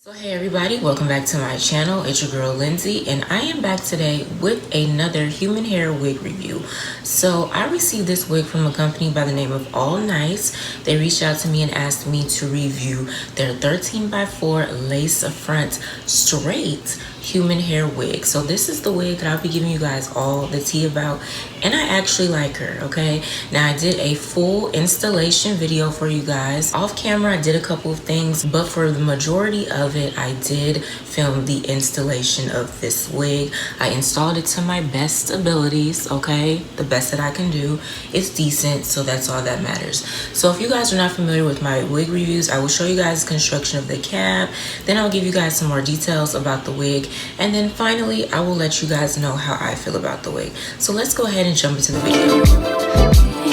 So hey everybody, welcome back to my channel. It's your girl Lindsay, and I am back today with another human hair wig review. So I received this wig from a company by the name of All Nice. They reached out to me and asked me to review their 13x4 lace front straight human hair wig. So this is the wig that I'll be giving you guys all the tea about, and I actually like her. Okay, now I did a full installation video for you guys off camera. I did a couple of things, but for the majority of it I did film the installation of this wig. I installed it to my best abilities, okay, the best that I can do. It's decent, so that's all that matters. So if you guys are not familiar with my wig reviews, I will show you guys the construction of the cap, then I'll give you guys some more details about the wig, and then finally I will let you guys know how I feel about the wig. So let's go ahead and jump into the video.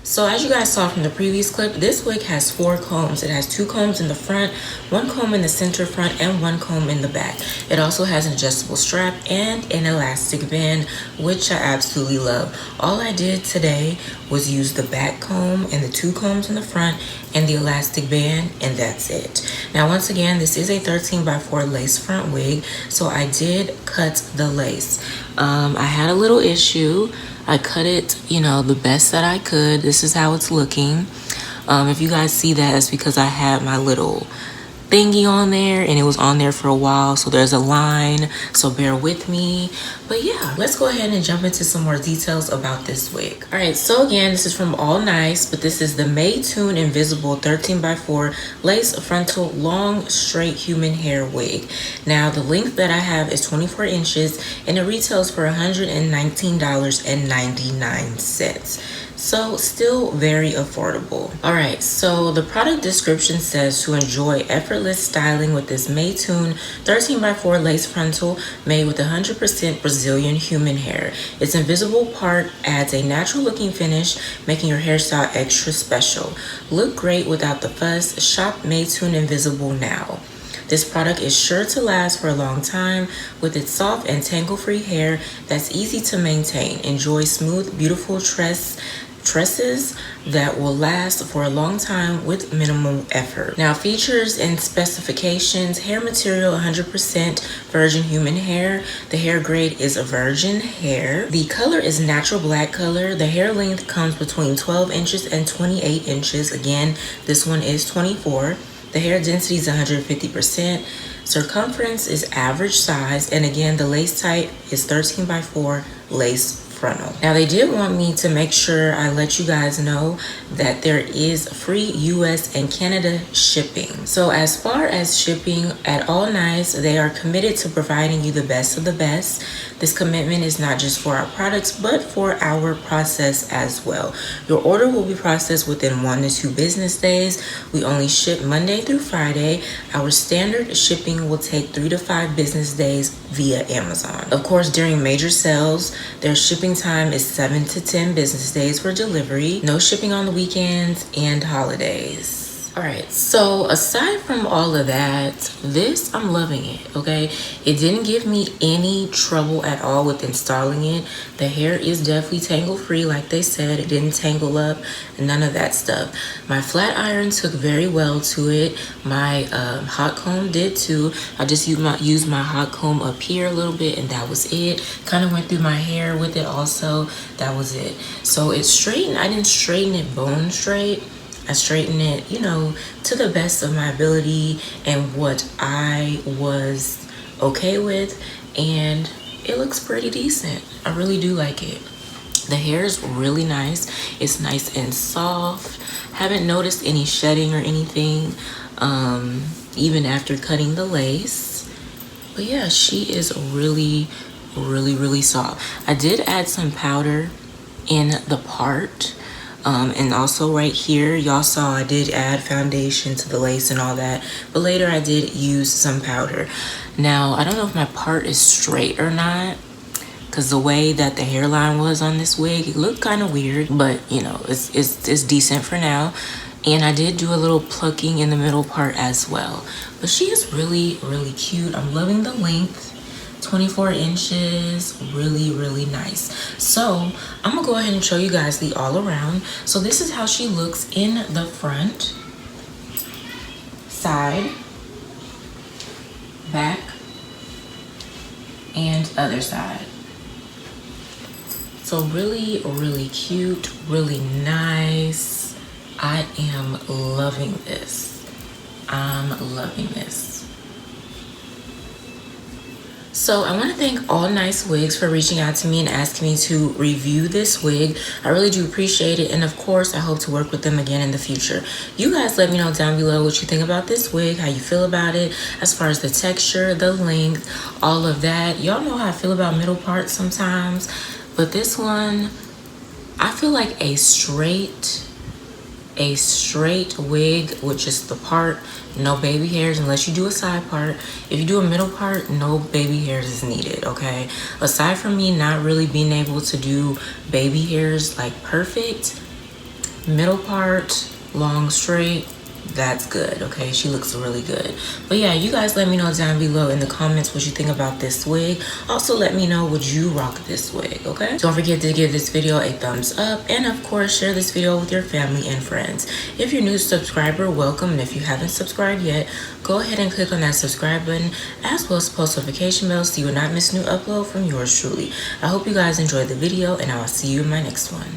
So as you guys saw from the previous clip, this wig has 4 combs. It has 2 combs in the front, 1 comb in the center front, and 1 comb in the back. It also has an adjustable strap and an elastic band, which I absolutely love. All I did today was use the back comb and the 2 combs in the front and the elastic band, and that's it. Now once again, this is a 13x4 lace front wig, so I did cut the lace. I had a little issue. I cut it, you know, the best that I could. This is how it's looking. If you guys see that, it's because I had my little thingy on there and it was on there for a while, so there's a line, so bear with me. But yeah, let's go ahead and jump into some more details about this wig. All right, so again, this is from All Nice, but this is the Maytune Invisible 13x4 lace frontal long straight human hair wig. Now the length that I have is 24 inches and it retails for $119.99. So still very affordable. All right, so the product description says to enjoy effortless styling with this Maytune 13x4 lace frontal made with 100% Brazilian human hair. Its invisible part adds a natural looking finish, making your hairstyle extra special. Look great without the fuss. Shop Maytune Invisible now. This product is sure to last for a long time with its soft and tangle-free hair that's easy to maintain. Enjoy smooth, beautiful tresses that will last for a long time with minimal effort. Now features and specifications: hair material 100% virgin human hair. The hair grade is a virgin hair. The color is natural black color. The hair length comes between 12 inches and 28 inches. Again, this one is 24. The hair density is 150%. Circumference is average size, and again, the lace type is 13x4 lace frontal. Now they did want me to make sure I let you guys know that there is free US and Canada shipping. So as far as shipping, at All Nice, they are committed to providing you the best of the best. This commitment is not just for our products, but for our process as well. Your order will be processed within 1 to 2 business days. We only ship Monday through Friday. Our standard shipping will take 3 to 5 business days via Amazon. Of course, during major sales, their shipping time is 7 to 10 business days for delivery. No shipping on the weekends and holidays. All right, so aside from all of that, this, I'm loving it, okay? It didn't give me any trouble at all with installing it. The hair is definitely tangle free, like they said. It didn't tangle up, none of that stuff. My flat iron took very well to it. My hot comb did too. I just used my hot comb up here a little bit and that was it. Kind of went through my hair with it also. That was it. So it's straightened. I didn't straighten it bone straight. I straightened it, you know, to the best of my ability and what I was okay with, and it looks pretty decent. I really do like it. The hair is really nice. It's nice and soft. Haven't noticed any shedding or anything, even after cutting the lace. But yeah, she is really, really soft. I did add some powder in the part. And also right here, y'all saw I did add foundation to the lace and all that, but later I did use some powder. Now, I don't know if my part is straight or not, because the way that the hairline was on this wig, it looked kind of weird, but you know, it's decent for now. And I did do a little plucking in the middle part as well. But she is really cute. I'm loving the length. 24 inches, really nice. So I'm gonna go ahead and show you guys the all around. So this is how she looks in the front, side, back, and other side. So really cute, really nice. I am loving this. I'm loving this. So I want to thank All Nice Wigs for reaching out to me and asking me to review this wig. I really do appreciate it, and of course I hope to work with them again in the future. You guys let me know down below what you think about this wig, how you feel about it, as far as the texture, the length, all of that. Y'all know how I feel about middle parts sometimes, but this one, I feel like a straight wig with just the part, no baby hairs unless you do a side part. If you do a middle part, no baby hairs is needed, okay? Aside from me not really being able to do baby hairs like perfect, middle part, long straight, that's good, okay? She looks really good. But yeah, you guys let me know down below in the comments what you think about this wig. Also let me know, would you rock this wig, okay? Don't forget to give this video a thumbs up, and of course share this video with your family and friends. If you're a new subscriber, welcome, and if you haven't subscribed yet, go ahead and click on that subscribe button, as well as post notification bell so you will not miss a new upload from yours truly. I hope you guys enjoyed the video, and I'll see you in my next one.